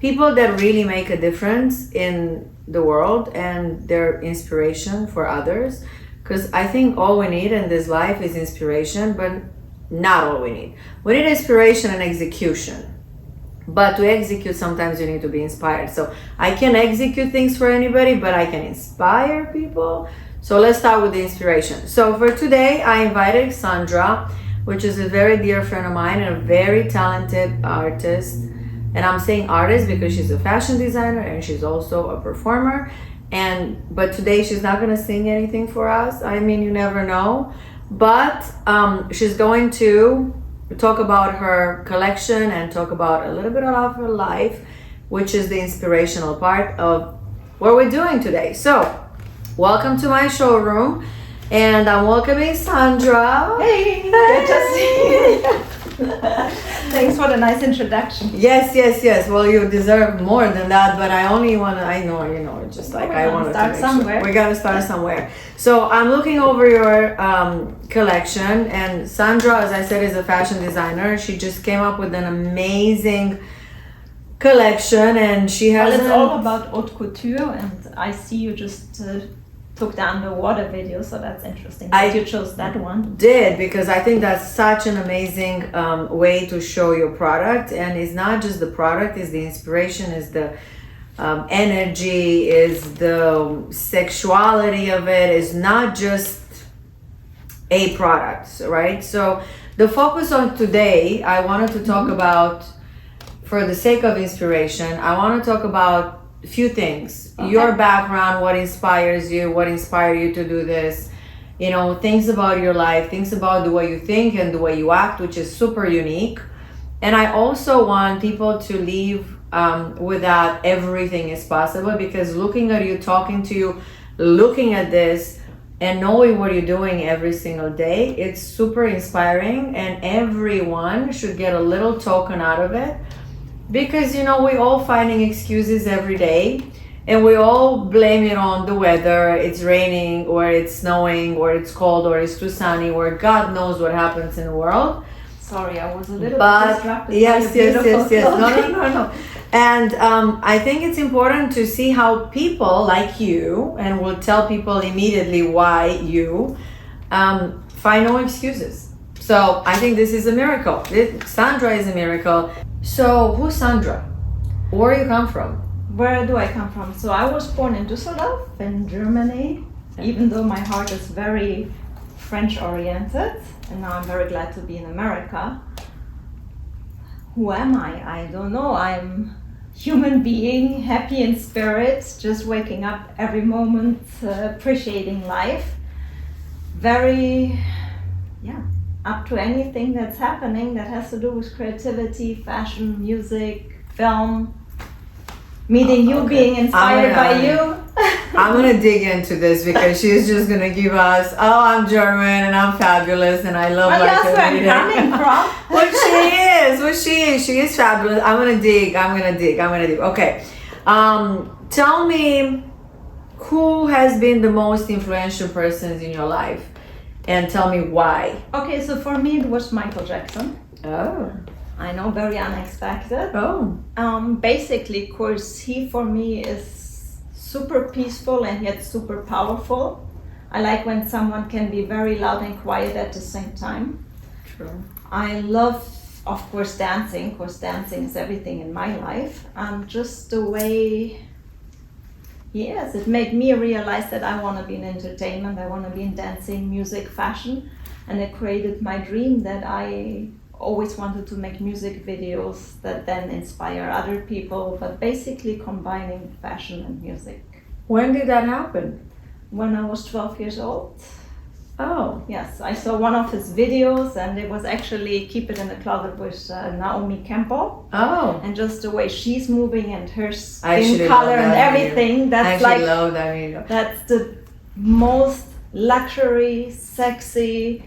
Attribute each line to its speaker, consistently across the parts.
Speaker 1: people that really make a difference in the world and their inspiration for others. Because I think all we need in this life is inspiration, but not all we need. We need inspiration and execution. But to execute, sometimes you need to be inspired. So I can't execute things for anybody, but I can inspire people. So let's start with the inspiration. So for today, I invited Sandra, which is a very dear friend of mine and a very talented artist. And I'm saying artist because she's a fashion designer and she's also a performer. But today she's not gonna sing anything for us. I mean, you never know. But she's going to talk about her collection and talk about a little bit of her life, which is the inspirational part of what we're doing today. So, welcome to my showroom, and I'm welcoming Sandra.
Speaker 2: Hey, good to see you. Thanks for the nice introduction.
Speaker 1: Yes. Well, you deserve more than that, but I only want to, I know, just like I want to
Speaker 2: start somewhere.
Speaker 1: We got to start somewhere. So I'm looking over your collection, and Sandra, as I said, is a fashion designer. She just came up with an amazing collection, and she has.
Speaker 2: Well, it's all about haute couture, and I see you just took the underwater video, so that's interesting that you chose that one.
Speaker 1: Did, because I think that's such an amazing way to show your product, and it's not just the product, it's the inspiration, is the energy, is the sexuality of it, is not just a product, right? So the focus on today, I wanted to talk about, for the sake of inspiration, I want to talk about a few things. Okay. Your background, what inspires you, what inspired you to do this, things about your life, things about the way you think and the way you act, which is super unique. And I also want people to leave with that everything is possible, because looking at you, talking to you, looking at this and knowing what you're doing every single day, it's super inspiring, and everyone should get a little token out of it. Because we're all finding excuses every day, and we all blame it on the weather. It's raining, or it's snowing, or it's cold, or it's too sunny, or God knows what happens in the world.
Speaker 2: Sorry, I was a little bit distracted.
Speaker 1: Yes. No. And I think it's important to see how people like you, and we'll tell people immediately why you find no excuses. So I think this is a miracle. Sandra is a miracle. So who's Sandra? Where do you come from?
Speaker 2: Where do I come from? So I was born in Düsseldorf in Germany, even though my heart is very French oriented, and now I'm very glad to be in America. Who am I? I don't know. I'm human being, happy in spirit, just waking up every moment, appreciating life. Very, up to anything that's happening that has to do with creativity, fashion, music, film, meeting you, being inspired by you.
Speaker 1: I'm gonna dig into this, because she's just gonna give us, I'm German and I'm fabulous and I love life.
Speaker 2: That's where I'm coming from.
Speaker 1: What she is fabulous. I'm gonna dig. Okay, tell me, who has been the most influential persons in your life? And tell me why.
Speaker 2: Okay, so for me it was Michael Jackson.
Speaker 1: Oh.
Speaker 2: I know, very unexpected.
Speaker 1: Oh.
Speaker 2: Basically, of course, he for me is super peaceful and yet super powerful. I like when someone can be very loud and quiet at the same time.
Speaker 1: True.
Speaker 2: I love, of course, dancing. Of course, dancing is everything in my life. Just the way... Yes, it made me realize that I want to be in entertainment, I want to be in dancing, music, fashion, and it created my dream that I always wanted to make music videos that then inspire other people, but basically combining fashion and music.
Speaker 1: When did that happen?
Speaker 2: When I was 12 years old.
Speaker 1: Oh.
Speaker 2: Yes, I saw one of his videos, and it was actually Keep It in the Closet with Naomi Campbell.
Speaker 1: Oh.
Speaker 2: And just the way she's moving and her skin color and everything, that's like,
Speaker 1: love that video.
Speaker 2: That's the most luxury, sexy,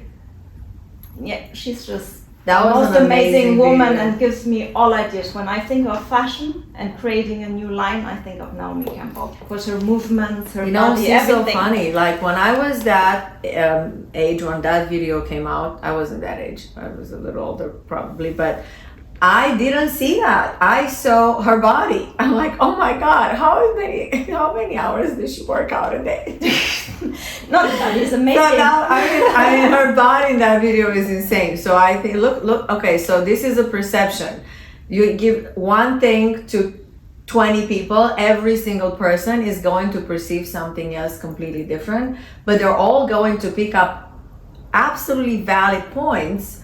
Speaker 2: she's just
Speaker 1: That
Speaker 2: the
Speaker 1: was
Speaker 2: most
Speaker 1: an
Speaker 2: amazing woman
Speaker 1: video.
Speaker 2: and gives me all ideas. When I think of fashion and creating a new line, I think of Naomi Campbell. Because her movements, her body,
Speaker 1: she's
Speaker 2: everything.
Speaker 1: so funny. Like when I was that age, when that video came out, I wasn't that age. I was a little older probably, but I didn't see that. I saw her body. I'm like, oh my God, how many hours does she work out a day?
Speaker 2: No, that is amazing.
Speaker 1: So now, I mean, her body in that video is insane. So I think, look, okay, so this is a perception. You give one thing to 20 people, every single person is going to perceive something else completely different, but they're all going to pick up absolutely valid points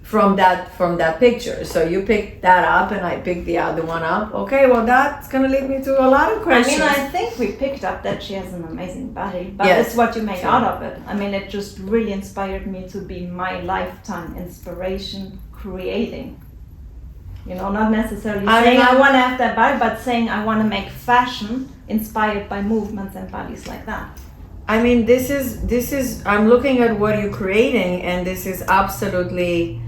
Speaker 1: from that picture. So you picked that up and I picked the other one up. Okay, well that's gonna lead me to a lot of questions.
Speaker 2: I think we picked up that she has an amazing body, but
Speaker 1: Yes.
Speaker 2: it's what you make out of it. It just really inspired me to be my lifetime inspiration creating. Not necessarily saying I want to have that body, but saying I want to make fashion inspired by movements and bodies like that.
Speaker 1: I mean, this is I'm looking at what you're creating, and this is absolutely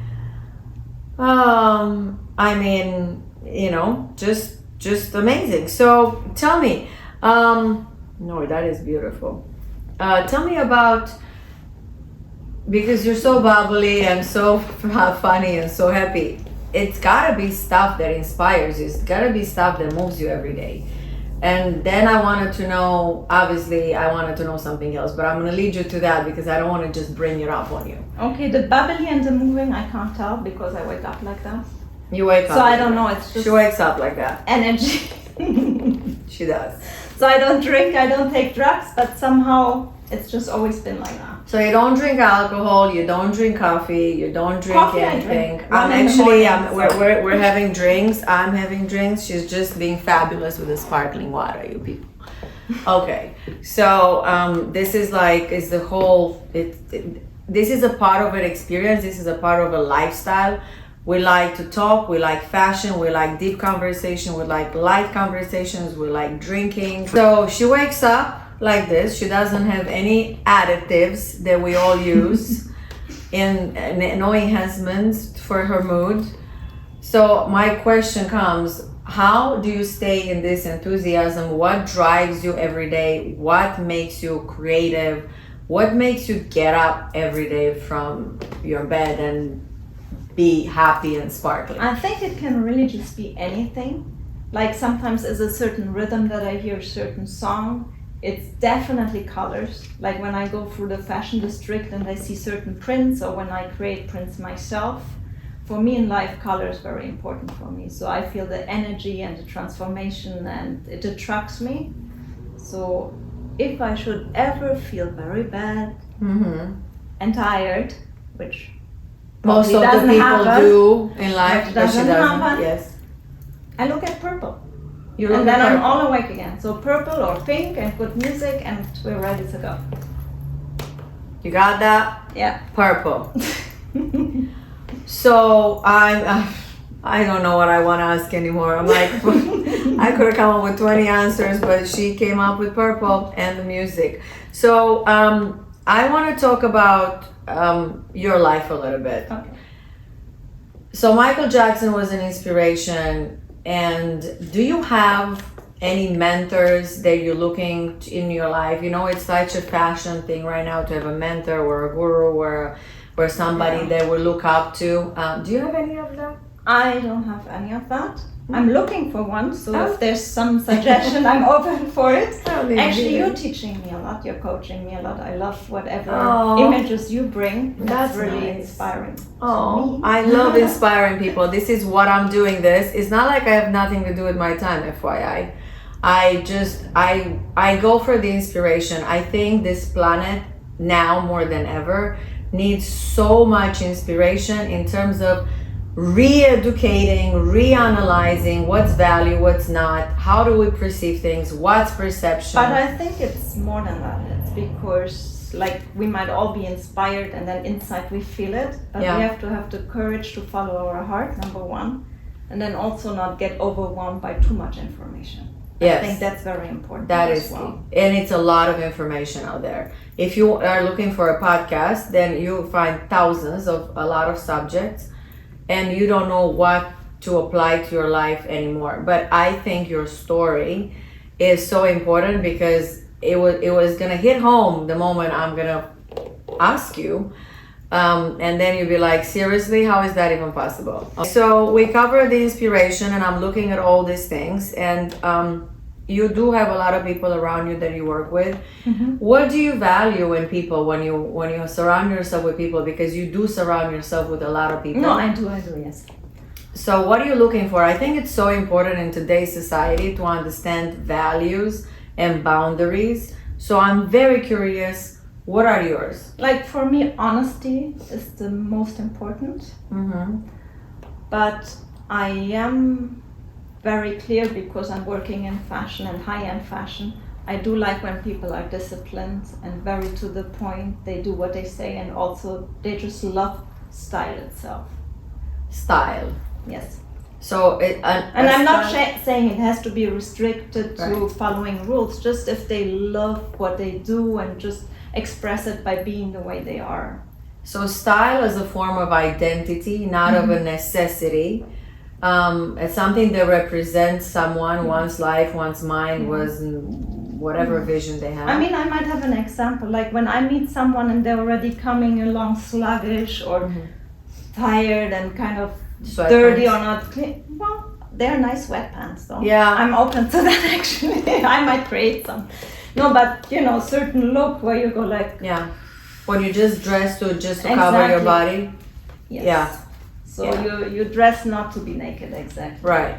Speaker 1: just amazing. So tell me, no, that is beautiful. Tell me about, because you're so bubbly and so funny and so happy, it's gotta be stuff that inspires you. It's gotta be stuff that moves you every day. And then I wanted to know, obviously I wanted to know something else, but I'm gonna lead you to that because I don't want to just bring it up on you.
Speaker 2: Okay, the bubbly and the moving I can't tell because I wake up like that.
Speaker 1: You wake up.
Speaker 2: So I don't know, it's just
Speaker 1: She wakes up like that.
Speaker 2: energy.
Speaker 1: She does.
Speaker 2: So I don't drink, I don't take drugs, but somehow it's just always been like that.
Speaker 1: So you don't drink alcohol, you don't drink coffee, you don't drink
Speaker 2: Coffee, I
Speaker 1: anything.
Speaker 2: drink. One in the morning,
Speaker 1: We're having drinks. I'm having drinks. She's just being fabulous with the sparkling water, you people. Okay, so this is the whole. This is a part of an experience. This is a part of a lifestyle. We like to talk. We like fashion. We like deep conversation. We like light conversations. We like drinking. So she wakes up like this. She doesn't have any additives that we all use in no enhancements for her mood. So my question comes, how do you stay in this enthusiasm? What drives you every day? What makes you creative? What makes you get up every day from your bed and be happy and sparkling?
Speaker 2: I think it can really just be anything. Like sometimes there's a certain rhythm that I hear, a certain song. It's definitely colors. Like when I go through the fashion district and I see certain prints, or when I create prints myself, for me in life, color is very important for me. So I feel the energy and the transformation, and it attracts me. So if I should ever feel very bad and tired, which
Speaker 1: most of the
Speaker 2: doesn't
Speaker 1: people
Speaker 2: happen,
Speaker 1: do in life,
Speaker 2: which
Speaker 1: but she
Speaker 2: doesn't
Speaker 1: doesn't.
Speaker 2: happen.
Speaker 1: Yes.
Speaker 2: I look at purple.
Speaker 1: You look
Speaker 2: And then
Speaker 1: at
Speaker 2: I'm
Speaker 1: purple.
Speaker 2: all awake again. So purple or pink and good music, and we're ready to go.
Speaker 1: You got that?
Speaker 2: Yeah.
Speaker 1: Purple. So I don't know what I want to ask anymore. I'm like, I could have come up with 20 answers, but she came up with purple and the music. So I want to talk about your life a little bit.
Speaker 2: Okay.
Speaker 1: So Michael Jackson was an inspiration, and do you have any mentors that you're looking in your life? It's such a fashion thing right now to have a mentor or a guru or somebody that we look up to. Do you have any of them?
Speaker 2: I don't have any of that. I'm looking for one, so if there's some suggestion, I'm open for it. Actually, you're teaching me a lot, you're coaching me a lot. I love whatever images you bring. That's really
Speaker 1: nice.
Speaker 2: inspiring.
Speaker 1: Oh, I love inspiring people. This is what I'm doing this. It's not like I have nothing to do with my time, FYI. I go for the inspiration. I think this planet now more than ever needs so much inspiration in terms of re-educating, reanalyzing what's value, what's not, how do we perceive things, what's perception.
Speaker 2: But I think it's more than that. It's because we might all be inspired and then inside we feel it, but we have to have the courage to follow our heart, number one, and then also not get overwhelmed by too much information.
Speaker 1: Yes.
Speaker 2: I think that's very important.
Speaker 1: That is key. And it's a lot of information out there. If you are looking for a podcast, then you'll find thousands of a lot of subjects, and you don't know what to apply to your life anymore. But I think your story is so important because it was gonna hit home the moment I'm gonna ask you, And then you'd be like, seriously, how is that even possible? So we cover the inspiration, and I'm looking at all these things, and you do have a lot of people around you that you work with. What do you value in people when you surround yourself with people? Because you do surround yourself with a lot of people.
Speaker 2: No, I do, yes.
Speaker 1: So what are you looking for? I think it's so important in today's society to understand values and boundaries. So I'm very curious, what are yours?
Speaker 2: Like for me, honesty is the most important. But I am very clear, because I'm working in fashion and high-end fashion. I do like when people are disciplined and very to the point. They do what they say, and also they just love style itself.
Speaker 1: Style.
Speaker 2: Yes.
Speaker 1: So
Speaker 2: and I'm not saying it has to be restricted to following rules. Just if they love what they do and just express it by being the way they are.
Speaker 1: So style is a form of identity, not of a necessity. It's something that represents someone, one's life, one's mind, was whatever vision they have.
Speaker 2: I mean, I might have an example. Like when I meet someone and they're already coming along sluggish or tired and kind of dirty or not clean. Well, they're nice sweatpants though.
Speaker 1: Yeah.
Speaker 2: I'm open to that actually. I might create some. No, but certain look where you go like.
Speaker 1: Yeah. When you just dress to cover your body.
Speaker 2: Yes.
Speaker 1: Yeah.
Speaker 2: So you dress not to be naked, exactly.
Speaker 1: Right.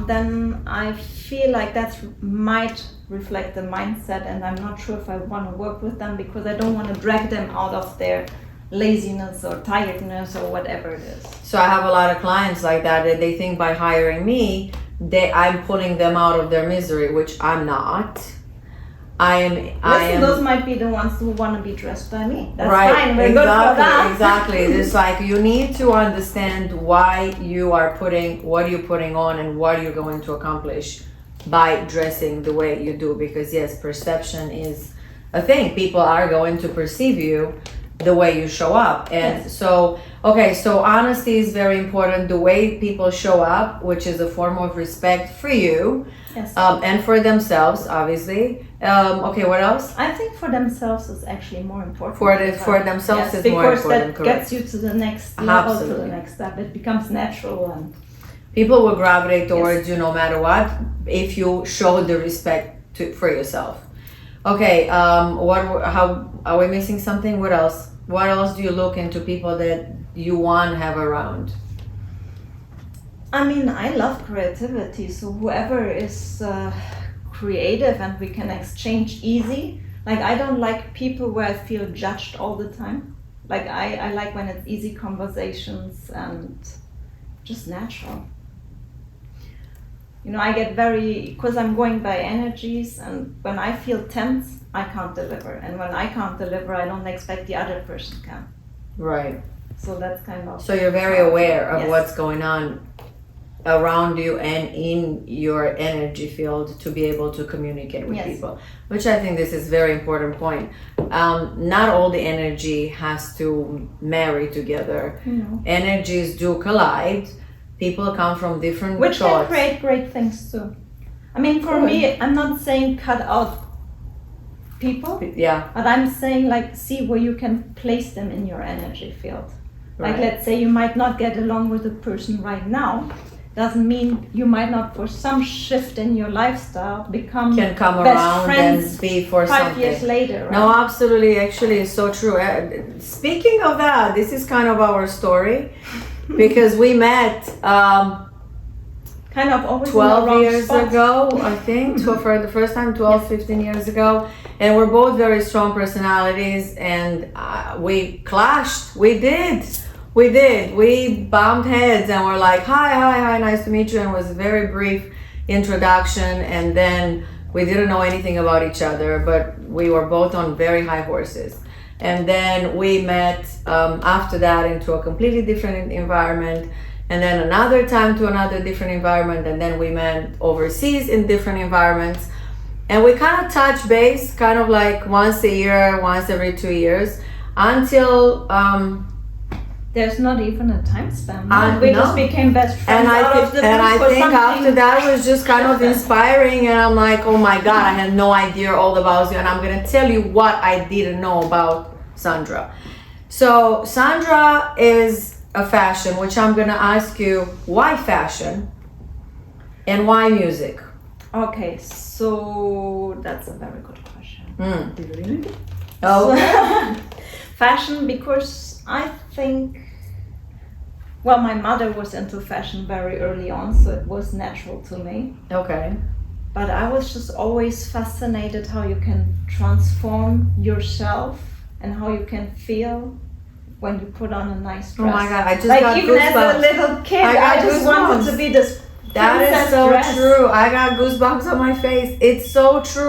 Speaker 2: Then I feel like that might reflect the mindset, and I'm not sure if I want to work with them, because I don't want to drag them out of their laziness or tiredness or whatever it is.
Speaker 1: So I have a lot of clients like that they think by hiring me, I'm pulling them out of their misery, which I'm not.
Speaker 2: Those might be the ones who want to be dressed by me. That's
Speaker 1: right,
Speaker 2: fine. We're good for that.
Speaker 1: Exactly. It's like you need to understand why you are what you're putting on and what you're going to accomplish by dressing the way you do. Because yes, perception is a thing. People are going to perceive you the way you show up. And so honesty is very important. The way people show up, which is a form of respect for you.
Speaker 2: Yes.
Speaker 1: And for themselves, obviously. What else?
Speaker 2: I think for themselves is actually more important.
Speaker 1: For themselves is more important.
Speaker 2: Because that gets you to the next level, to the next step. It becomes natural, and
Speaker 1: people will gravitate towards you no matter what if you show the respect for yourself. Okay. How are we missing something? What else? What else do you look into people that you want to have around?
Speaker 2: I mean, I love creativity, so whoever is creative and we can exchange easy. Like, I don't like people where I feel judged all the time. Like, I like when it's easy conversations and just natural. I get because I'm going by energies, and when I feel tense, I can't deliver. And when I can't deliver, I don't expect the other person can.
Speaker 1: Right.
Speaker 2: So that's kind of...
Speaker 1: So you're very aware of what's going on around you and in your energy field to be able to communicate with people, which I think this is a very important point. Not all the energy has to marry together. Energies do collide. People come from different
Speaker 2: which
Speaker 1: thoughts.
Speaker 2: Can create great things too. I mean, for me, I'm not saying cut out people, but I'm saying like see where you can place them in your energy field. Like let's say you might not get along with a person right now, doesn't mean you might not, for some shift in your lifestyle, become
Speaker 1: can come
Speaker 2: best
Speaker 1: around
Speaker 2: friends
Speaker 1: and be for
Speaker 2: 5
Speaker 1: something.
Speaker 2: years later. Right?
Speaker 1: No, absolutely. Actually, it's so true. Speaking of that, this is kind of our story because we met
Speaker 2: kind of always
Speaker 1: 12 years
Speaker 2: spot.
Speaker 1: ago, I think, for the first time, 12, 15 years ago. And we're both very strong personalities, and we clashed. We did. We bumped heads and we're like, hi, nice to meet you. And it was a very brief introduction. And then we didn't know anything about each other, but we were both on very high horses. And then we met after that into a completely different environment. And then another time to another different environment. And then we met overseas in different environments. And we kind of touch base, kind of like once a year, once every 2 years, until...
Speaker 2: there's not even a time span. We just became best friends.
Speaker 1: And I think after that was just kind of inspiring. And I'm like, oh my God, I had no idea all about you. And I'm going to tell you what I didn't know about Sandra. So Sandra is a fashion, which I'm gonna ask you, why fashion and why music?
Speaker 2: Okay, so that's a very good question.
Speaker 1: Oh,
Speaker 2: Fashion, because I think, well, my mother was into fashion very early on, so it was natural to me.
Speaker 1: okay.
Speaker 2: But I was just always fascinated how you can transform yourself and how you can feel when you put on a nice
Speaker 1: Oh
Speaker 2: dress.
Speaker 1: my God, I just
Speaker 2: Like
Speaker 1: got
Speaker 2: even as a
Speaker 1: goosebumps.
Speaker 2: little kid,
Speaker 1: I got
Speaker 2: I just wanted
Speaker 1: goosebumps.
Speaker 2: to be this
Speaker 1: That is
Speaker 2: princess
Speaker 1: so
Speaker 2: dress.
Speaker 1: true. I got goosebumps on my face. It's so true.